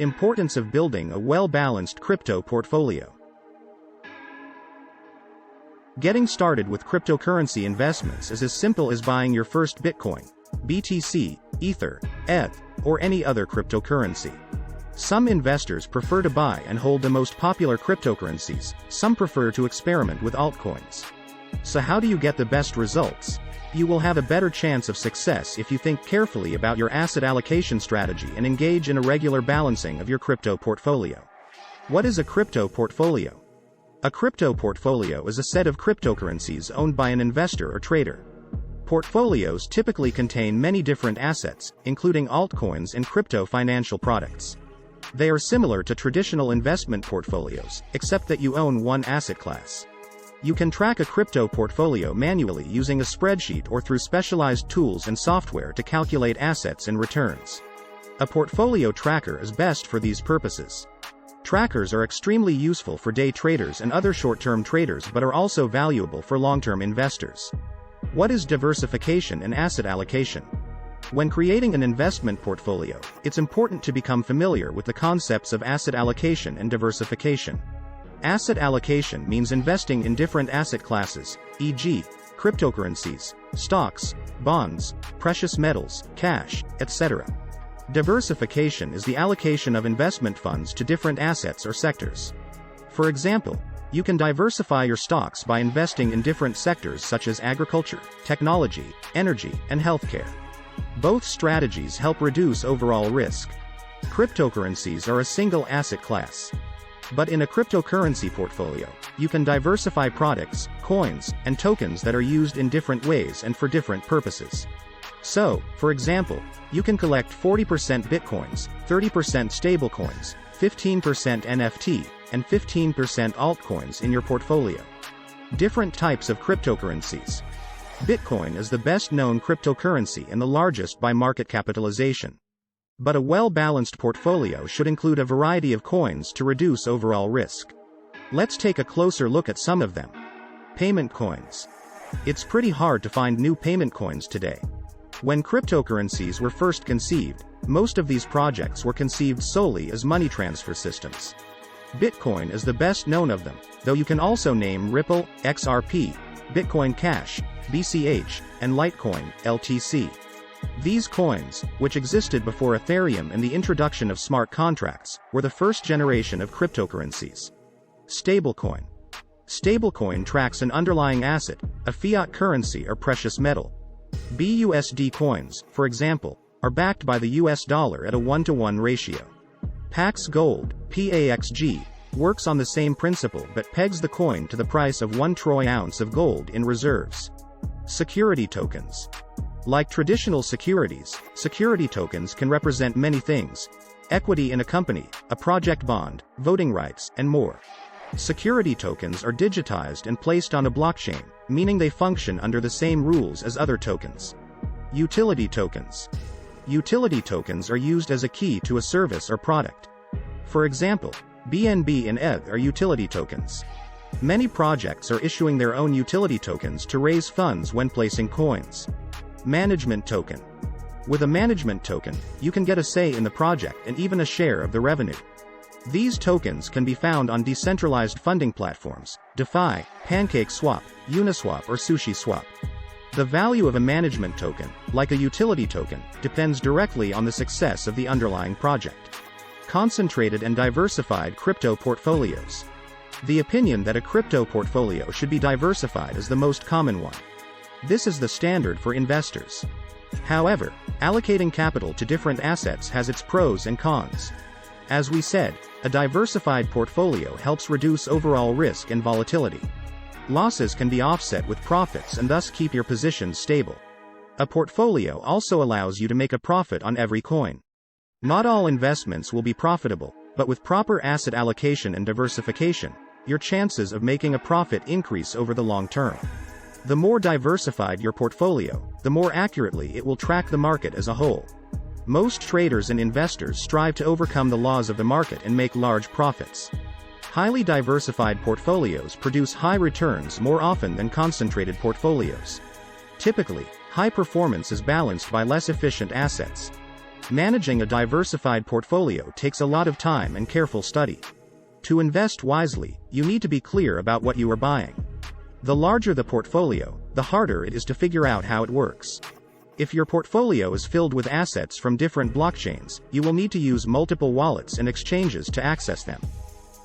Importance of building a well-balanced crypto portfolio. Getting started with cryptocurrency investments is as simple as buying your first Bitcoin, BTC, Ether, ETH, or any other cryptocurrency. Some investors prefer to buy and hold the most popular cryptocurrencies, some prefer to experiment with altcoins. So how do you get the best results? You will have a better chance of success if you think carefully about your asset allocation strategy and engage in a regular balancing of your crypto portfolio. What is a crypto portfolio? A crypto portfolio is a set of cryptocurrencies owned by an investor or trader. Portfolios typically contain many different assets, including altcoins and crypto financial products. They are similar to traditional investment portfolios, except that you own one asset class. You can track a crypto portfolio manually using a spreadsheet or through specialized tools and software to calculate assets and returns. A portfolio tracker is best for these purposes. Trackers are extremely useful for day traders and other short-term traders but are also valuable for long-term investors. What is diversification and asset allocation? When creating an investment portfolio, it's important to become familiar with the concepts of asset allocation and diversification. Asset allocation means investing in different asset classes, e.g., cryptocurrencies, stocks, bonds, precious metals, cash, etc. Diversification is the allocation of investment funds to different assets or sectors. For example, you can diversify your stocks by investing in different sectors such as agriculture, technology, energy, and healthcare. Both strategies help reduce overall risk. Cryptocurrencies are a single asset class. But in a cryptocurrency portfolio, you can diversify products, coins, and tokens that are used in different ways and for different purposes. So, for example, you can collect 40% Bitcoins, 30% stablecoins, 15% NFT, and 15% altcoins in your portfolio. Different types of cryptocurrencies. Bitcoin is the best-known cryptocurrency and the largest by market capitalization. But a well-balanced portfolio should include a variety of coins to reduce overall risk. Let's take a closer look at some of them. Payment coins. It's pretty hard to find new payment coins today. When cryptocurrencies were first conceived, most of these projects were conceived solely as money transfer systems. Bitcoin is the best known of them, though you can also name Ripple, XRP, Bitcoin Cash, BCH, and Litecoin, LTC. These coins, which existed before Ethereum and the introduction of smart contracts, were the first generation of cryptocurrencies. Stablecoin. Stablecoin tracks an underlying asset, a fiat currency or precious metal. BUSD coins, for example, are backed by the US dollar at a 1-to-1 ratio. Pax Gold, PAXG, works on the same principle but pegs the coin to the price of 1 troy ounce of gold in reserves. Security tokens. Like traditional securities, security tokens can represent many things: equity in a company, a project bond, voting rights, and more. Security tokens are digitized and placed on a blockchain, meaning they function under the same rules as other tokens. Utility tokens. Utility tokens are used as a key to a service or product. For example, BNB and ETH are utility tokens. Many projects are issuing their own utility tokens to raise funds when placing coins. Management token. With a management token, you can get a say in the project and even a share of the revenue. These tokens can be found on decentralized funding platforms, DeFi, PancakeSwap, Uniswap or SushiSwap. The value of a management token, like a utility token, depends directly on the success of the underlying project. Concentrated and diversified crypto portfolios. The opinion that a crypto portfolio should be diversified is the most common one. This is the standard for investors. However, allocating capital to different assets has its pros and cons. As we said, a diversified portfolio helps reduce overall risk and volatility. Losses can be offset with profits and thus keep your positions stable. A portfolio also allows you to make a profit on every coin. Not all investments will be profitable, but with proper asset allocation and diversification, your chances of making a profit increase over the long term. The more diversified your portfolio, the more accurately it will track the market as a whole. Most traders and investors strive to overcome the laws of the market and make large profits. Highly diversified portfolios produce high returns more often than concentrated portfolios. Typically, high performance is balanced by less efficient assets. Managing a diversified portfolio takes a lot of time and careful study. To invest wisely, you need to be clear about what you are buying. The larger the portfolio, the harder it is to figure out how it works. If your portfolio is filled with assets from different blockchains, you will need to use multiple wallets and exchanges to access them.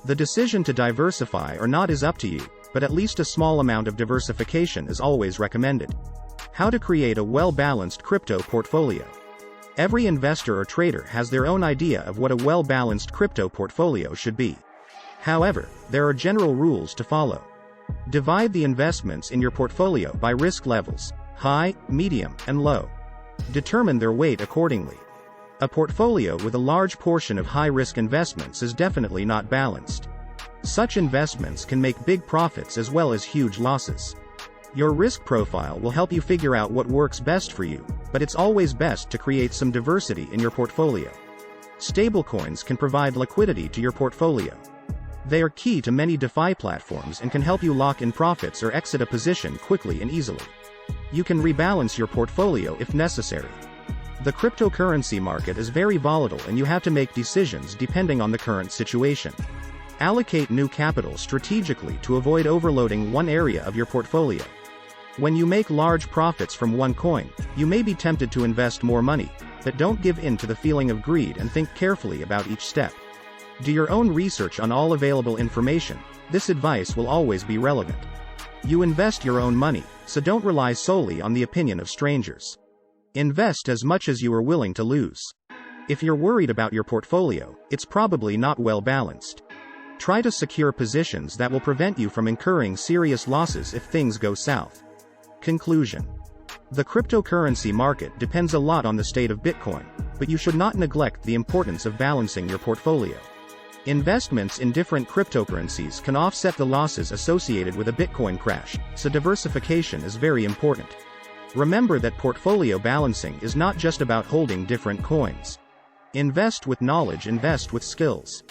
The decision to diversify or not is up to you, but at least a small amount of diversification is always recommended. How to create a well-balanced crypto portfolio. Every investor or trader has their own idea of what a well-balanced crypto portfolio should be. However, there are general rules to follow. Divide the investments in your portfolio by risk levels: high, medium, and low. Determine their weight accordingly. A portfolio with a large portion of high-risk investments is definitely not balanced. Such investments can make big profits as well as huge losses. Your risk profile will help you figure out what works best for you, but it's always best to create some diversity in your portfolio. Stablecoins can provide liquidity to your portfolio. They are key to many DeFi platforms and can help you lock in profits or exit a position quickly and easily. You can rebalance your portfolio if necessary. The cryptocurrency market is very volatile and you have to make decisions depending on the current situation. Allocate new capital strategically to avoid overloading one area of your portfolio. When you make large profits from one coin, you may be tempted to invest more money, but don't give in to the feeling of greed and think carefully about each step. Do your own research on all available information. This advice will always be relevant. You invest your own money, so don't rely solely on the opinion of strangers. Invest as much as you are willing to lose. If you're worried about your portfolio, it's probably not well balanced. Try to secure positions that will prevent you from incurring serious losses if things go south. Conclusion. The cryptocurrency market depends a lot on the state of Bitcoin, but you should not neglect the importance of balancing your portfolio. Investments in different cryptocurrencies can offset the losses associated with a Bitcoin crash, so diversification is very important. Remember that portfolio balancing is not just about holding different coins. Invest with knowledge, invest with skills.